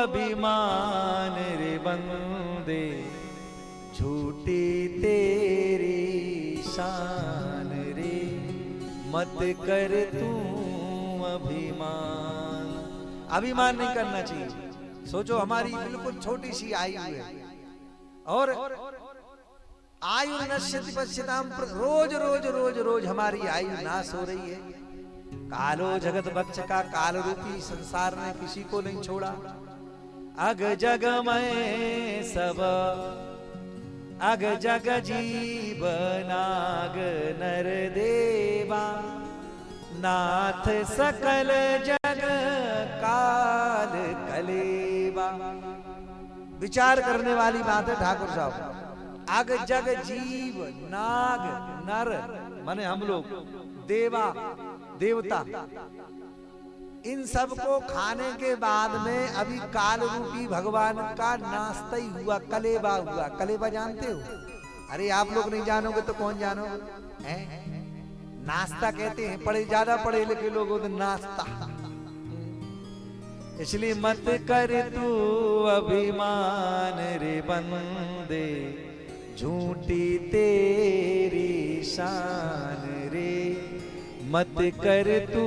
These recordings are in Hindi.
अभिमान रे बंदे, झूठी तेरी शान रे, मत कर तू अभिमान। अभिमान नहीं करना चाहिए। सोचो हमारी बिल्कुल छोटी सी आयु है और आयु नश्यति पश्यताम, रोज रोज रोज रोज हमारी आयु नाश हो रही है। कालो जगत बच्च का काल रूपी संसार ने किसी को नहीं छोड़ा। अग जग में सब अग जग जीवन नाग नर देवा, नाथ सकल जग काल कलेवा। विचार करने वाली बात है ठाकुर साहब। अग जग जीव नाग नर माने हम लोग, देवा देवता, इन सब को खाने के बाद में अभी काल रूपी भगवान का नाश्ता ही हुआ, कलेबा हुआ। कलेबा जानते हो? अरे आप लोग नहीं जानोगे तो कौन जानो है? नाश्ता कहते हैं, पढ़े ज्यादा पढ़े लिखे लोगों तो नाश्ता। इसलिए मत कर तू अभिमान रे बंदे, झूठी तेरी शान रे, मत कर तू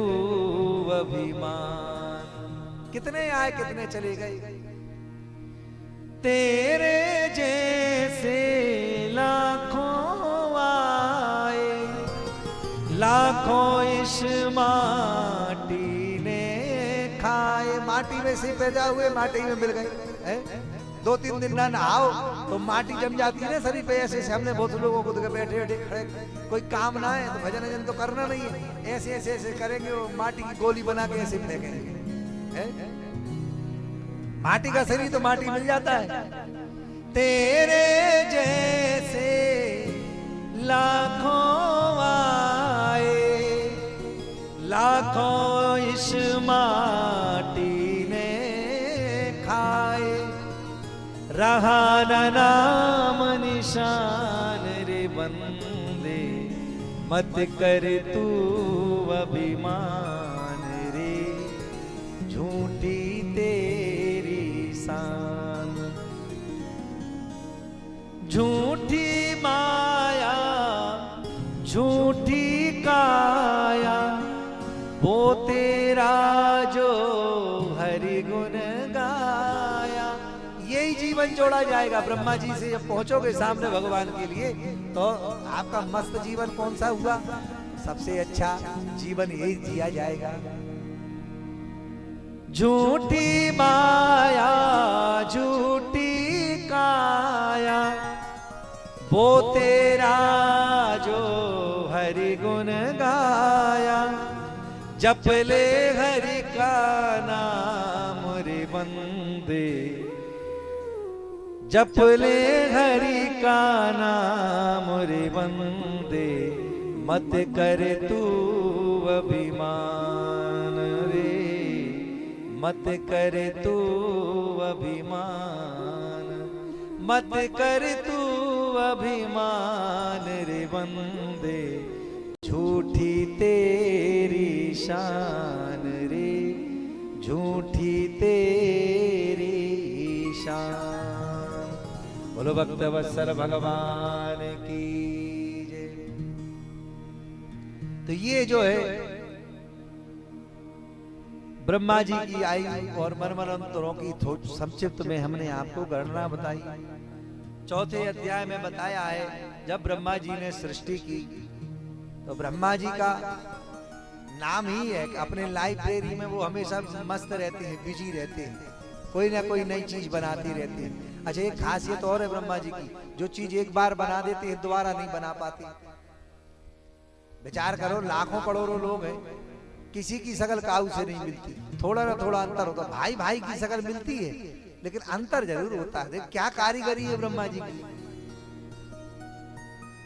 अभिमान। कितने आए कितने चले गए। तेरे जैसे लाखों आए, लाखों इस माटी ने खाए। माटी में से पैदा हुए, माटी में मिल गए। 2-3 दिन ना नहाओ तो माटी जम जाती है ना शरीर पे। ऐसे ऐसे हमने बहुत लोगों को देखा, बैठे बैठे खड़े, कोई काम ना है तो भजन भजन तो करना नहीं है, ऐसे ऐसे ऐसे करेंगे, वो माटी की गोली बना के ऐसे फेंकेंगे। माटी का शरीर तो माटी मिल जाता है। तेरे जैसे लाखों आए, लाखों इस माटी ने खाए, रहा न नाम निशान रे बंदे, मत कर तू अभिमान रे, झूठी तेरी शान। झूठी माया झूठी काया, वो तेरा जो हरि गुण गाया। यही जीवन जोड़ा जाएगा। ब्रह्मा जी से जब पहुंचोगे सामने भगवान के लिए तो आपका मस्त जीवन कौन सा हुआ? सबसे अच्छा जीवन यही जिया जाएगा। झूठी माया झूठी काया, वो तेरा जो हरि गुण गाया। जप ले हरि का नाम रे बंदे, जप ले हरि का नाम रे बंदे, मत कर तू अभिमान रे, मत कर तू अभिमान, मत कर तू अभिमान रे बंदे, झूठी तेरी शान रे, झूठी तेरी शान। बोलो भक्त वत्सल भगवान की जय। तो ये जो है ब्रह्मा जी की आयु और मर्मरंतरों की संक्षिप्त में हमने आपको गणना बताई। चौथे अध्याय में बताया है जब ब्रह्मा जी ने सृष्टि की तो ब्रह्मा जी का नाम ही है कि अपने लाइब्रेरी में वो हमेशा मस्त रहते हैं, बिजी रहते हैं, कोई ना कोई नई चीज बनाती रहती है। अच्छा एक खासियत और है ब्रह्मा जी की, जो चीज एक बार बना देते हैं दोबारा नहीं बना पाते। विचार करो लाखों करोड़ों लोग हैं, किसी की शकल काऊ से नहीं मिलती, थोड़ा ना थोड़ा अंतर होता। भाई भाई की शकल मिलती है लेकिन अंतर जरूर होता है। क्या कारीगरी है ब्रह्मा जी की।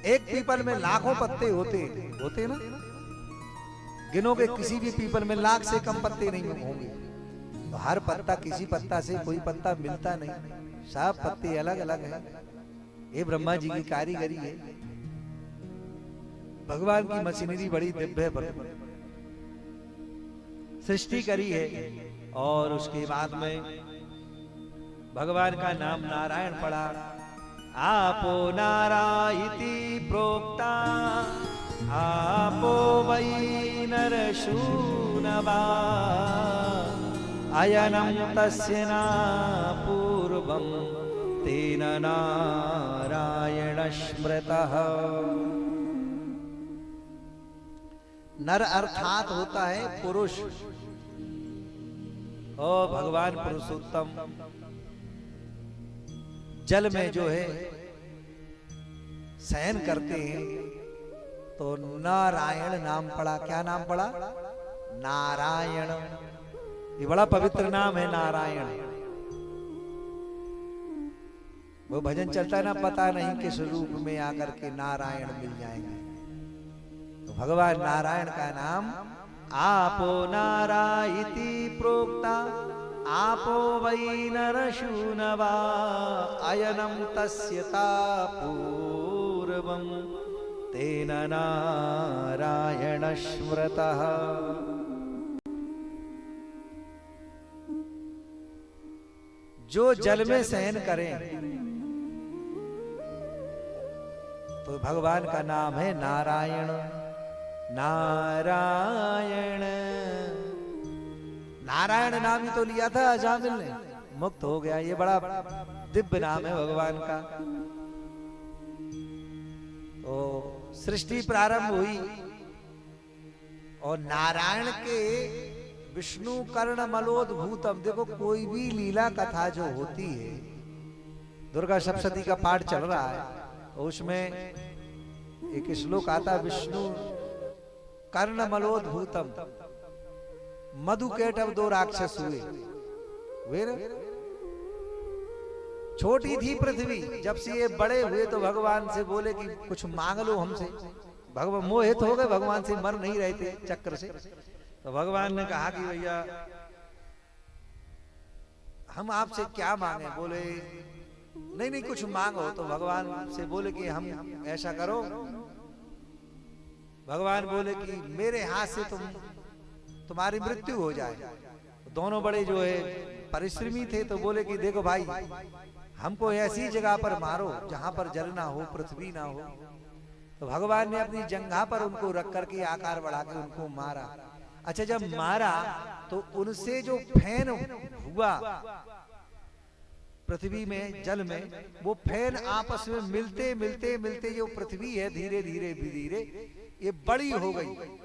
एक पीपल में लाखों पत्ते होते ना, गिनोगे किसी भी पीपल में लाख से कम पत्ते नहीं होंगे। तो हर पत्ता किसी पत्ता से कोई पत्ता मिलता नहीं, सब पत्ते अलग अलग हैं। ये ब्रह्मा जी की कारीगरी है। भगवान की मशीनरी बड़ी दिव्य है, सृष्टि करी है और उसके बाद में भगवान का नाम नारायण पड़ा। आपो नारायति प्रोक्ता आपो वै नरशूनवा अयनं तस्य न पूर्वं तेन नारायण स्मृतः। नर अर्थात होता है पुरुष। ओ भगवान पुरुषोत्तम जल में जो है शयन करते हैं तो नारायण नाम पड़ा। क्या नाम पड़ा? नारायण। ये बड़ा पवित्र नाम है नारायण। वो भजन चलता है ना, पता नहीं किस रूप में आकर के नारायण मिल जाएंगे। तो भगवान नारायण का नाम आपो नारायति प्रोक्ता आपो वै नरशूनवा अयनं तस्य पूर्वं तेन नारायण स्मृतः। जो जल में शयन करें तो भगवान का नाम है नारायण। नारायण नारायण नाम ही तो लिया था अजामिल ने, मुक्त हो गया। ये बड़ा दिव्य नाम है भगवान का। तो सृष्टि प्रारंभ हुई और नारायण के विष्णु कर्ण मलोद्भूतम। देखो कोई भी लीला कथा जो होती है, दुर्गा सप्तशती का पाठ चल रहा है, उसमें एक श्लोक आता विष्णु कर्ण मलोद्भूतम। मधुकैटभ 2 राक्षस हुए। वे छोटी थी पृथ्वी, जब से ये बड़े हुए तो भगवान से बोले कि कुछ मांग लो हमसे। भगवान मोहित हो गए, भगवान से मर नहीं रहे थे चक्र से। तो भगवान ने कहा कि भैया हम आपसे क्या मांगे? बोले नहीं नहीं कुछ मांगो। तो भगवान से बोले कि हम ऐसा करो। भगवान बोले कि मेरे हाथ से तुम्हारी मृत्यु हो जाए। दोनों बड़े जो है परिश्रमी थे, तो बोले कि देखो भाई हमको ऐसी जगह पर मारो जहां पर जल ना हो, पृथ्वी ना हो। तो भगवान ने अपनी जंघा पर उनको रख करके आकार बढ़ा के उनको मारा। अच्छा जब मारा तो उनसे जो फैन हुआ पृथ्वी में, जल में, वो फैन आपस में मिलते मिलते मिलते जो पृथ्वी है धीरे धीरे धीरे ये बड़ी हो गई।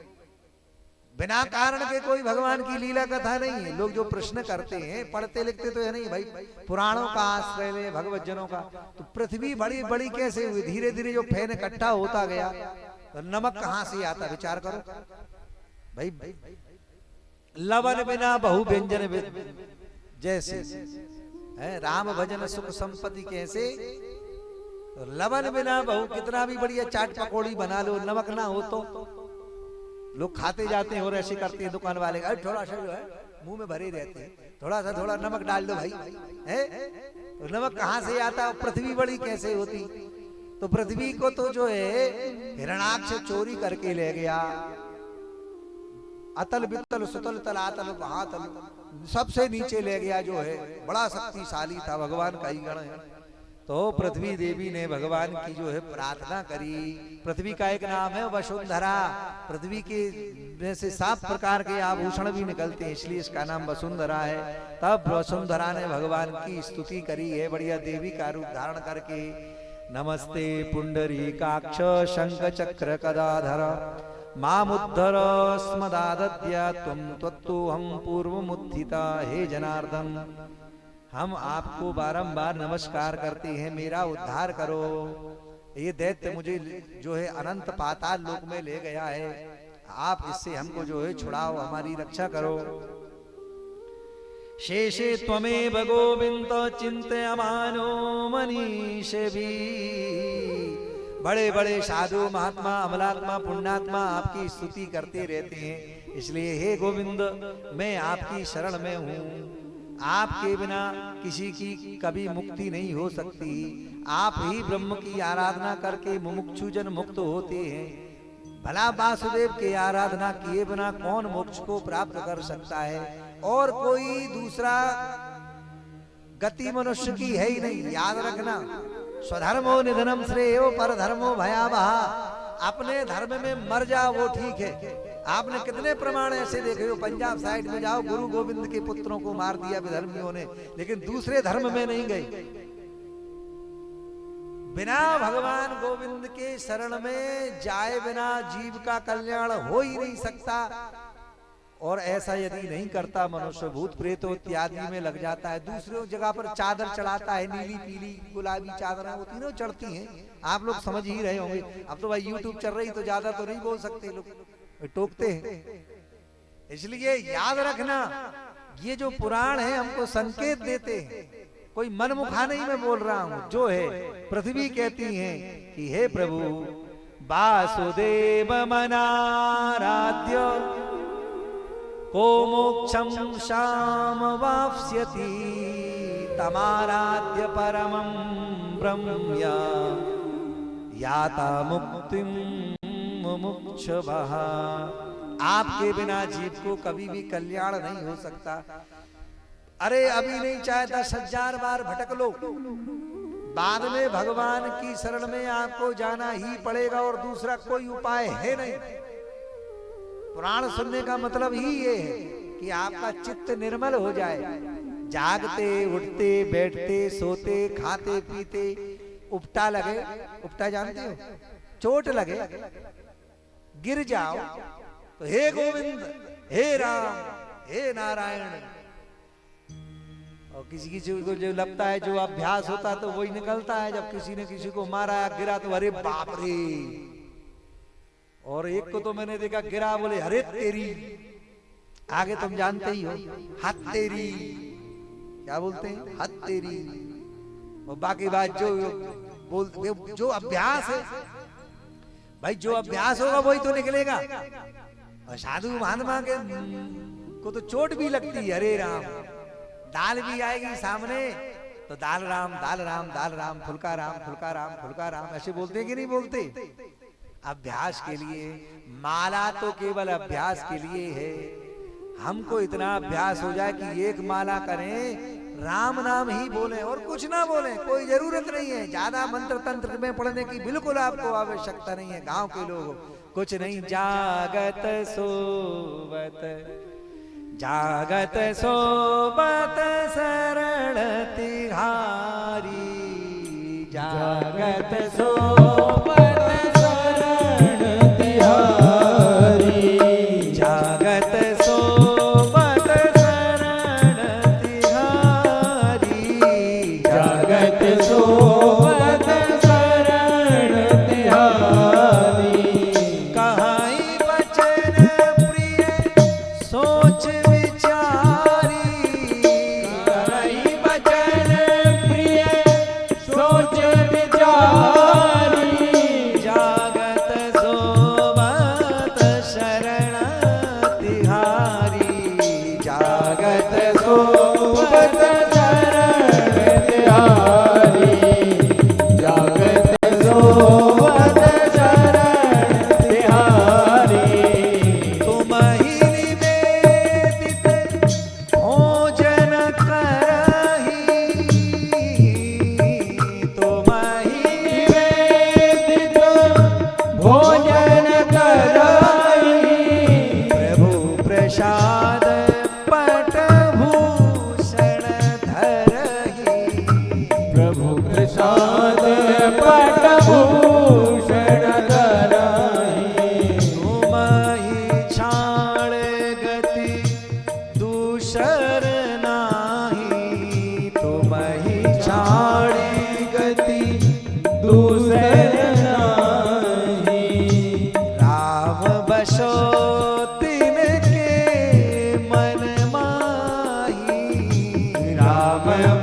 बिना कारण के कोई भगवान की लीला कथा नहीं है। लोग जो प्रश्न करते हैं, पढ़ते लिखते तो है नहीं भाई, पुराणों का आश्रय ले, भगवत जनों का। तो पृथ्वी बड़ी बड़ी कैसे हुई? धीरे धीरे जो फैन इकट्ठा होता गया तो नमक कहां से आता? विचार करो भाई। लवन बिना बहु व्यंजन जैसे है, राम भजन सुख संपत्ति कैसे? तो लवन बिना बहु, कितना भी बढ़िया चाट पकौड़ी बना लो, नमक ना हो तो लोग खाते जाते हैं और ऐसे करते हैं दुकान वाले का, थोड़ा सा जो है मुंह में भरे रहते हैं, थोड़ा सा थोड़ा नमक डाल दो भाई, है? तो नमक कहां से आता? पृथ्वी बड़ी कैसे होती? तो पृथ्वी को तो जो है हिरणाक्ष चोरी करके ले गया। अतल बितल सुतल तल आतल महातल सबसे नीचे ले गया। जो है बड़ा शक्तिशाली था, भगवान का ही गण है। तो पृथ्वी देवी ने भगवान की जो है प्रार्थना करी। पृथ्वी का एक नाम है वसुंधरा। पृथ्वी के में से 7 प्रकार के आभूषण भी निकलते हैं, इसलिए इसका नाम वसुंधरा है। तब वसुंधरा ने भगवान की स्तुति करी है बढ़िया देवी का रूप धारण करके। नमस्ते पुंडरीकाक्ष शंख चक्र गदाधर मामुद्धर स्मदादद्या त्वं त्वत्तोऽहं पूर्वमुत्थिता। हे जनार्दन, हम आपको बारंबार नमस्कार करते हैं, मेरा उद्धार करो। ये दैत्य मुझे जो है अनंत पाताल लोक में ले गया है, आप इससे हमको जो है छुड़ाओ, हमारी रक्षा करो। शेषे त्वमेव गोविंद चिंतयमानो मनीषिभिः। बड़े बड़े साधु महात्मा अमलात्मा पुण्यात्मा आपकी स्तुति करते रहते हैं, इसलिए हे गोविंद मैं आपकी शरण में हूँ। आपके बिना किसी की कभी मुक्ति नहीं हो सकती। आप ही ब्रह्म की आराधना करके मुमुक्षु जन मुक्त होते हैं। भला वासुदेव के आराधना किए बिना कौन मोक्ष को प्राप्त कर सकता है? और कोई दूसरा गति मनुष्य की है ही नहीं, याद रखना। स्वधर्मो निधनम श्रेयो पर धर्मो भयावह। अपने धर्म में मर जाओ वो ठीक है। आपने कितने प्रमाण ऐसे देखे हो, पंजाब साइड में जाओ, गुरु गोविंद के पुत्रों को मार दिया विधर्मियों ने, लेकिन दूसरे धर्म में नहीं गए। बिना भगवान गोविंद के शरण में जाए बिना जीव का कल्याण हो ही नहीं सकता। और ऐसा यदि नहीं करता मनुष्य भूत प्रेत इत्यादि में लग जाता है, दूसरी जगह पर चादर चढ़ाता है, नीली पीली गुलाबी चादर वो तीनों चढ़ती हैं, आप लोग समझ ही रहे होंगे। अब तो भाई यूट्यूब चल रही तो ज्यादा तो नहीं बोल सकते, लोग टोकते हैं। इसलिए याद रखना, ये जो पुराण है हमको संकेत देते हैं, कोई मनमुखा नहीं मैं बोल रहा हूं। जो है पृथ्वी कहती है कि हे प्रभु वासुदेव मनाराध्य को मोक्षम शाम वाप्स्यति तमाराध्य परमं ब्रह्म्या याता मुक्तिम मुमुक्षुभः। आपके बिना जीव को कभी भी कल्याण नहीं हो सकता। अरे अभी नहीं चाहे 10,000 बार भटक लो, बाद में भगवान की शरण में आपको जाना ही पड़ेगा और दूसरा कोई उपाय है नहीं। पुराण सुनने का मतलब ही ये है कि आपका चित्त निर्मल हो जाए। जागते उठते बैठते सोते खाते पीते उपटा लगे, उपटा जानते हो, चोट लगे, गिर जाओ तो हे गोविंद, हे राम, हे नारायण। और किसी किसी को जो लगता है, जो अभ्यास होता है तो वही निकलता है। जब किसी ने किसी को मारा गिरा तो अरे बाप रे। और एक को तो मैंने देखा गिरा बोले अरे तेरी, आगे तुम जानते ही हो, हद तेरी, क्या बोलते हैं, हद तेरी। और बाकी बात जो बोलते, जो अभ्यास है भाई, जो अभ्यास होगा वही तो निकलेगा। और साधु महात्मा के को तो चोट भी लगती है, अरे राम। दाल भी आएगी सामने तो दाल राम दाल राम दाल राम, फुल्का राम फुल्का राम फुल्का राम, ऐसे बोलते कि नहीं बोलते। अभ्यास के लिए, माला तो केवल अभ्यास के लिए है। हमको इतना अभ्यास हो जाए कि एक माला करें, राम नाम ही बोलें और कुछ ना बोलें, कोई जरूरत नहीं है। ज्यादा मंत्र तंत्र में पढ़ने की बिल्कुल आपको आवश्यकता नहीं है। गांव के लोग कुछ नहीं, जागत सोवत, जागत सोवत शरण तिहारी, जागत सोवत शरण तिहारी, जागत सोवत शरण तिहारी, जागत सोवत शरण तिहारी। कहाई बचन प्रिय सोच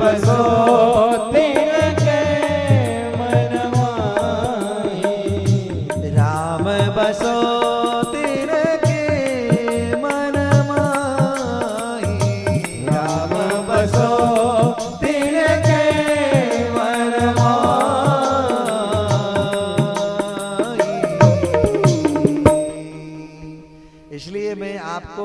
बसो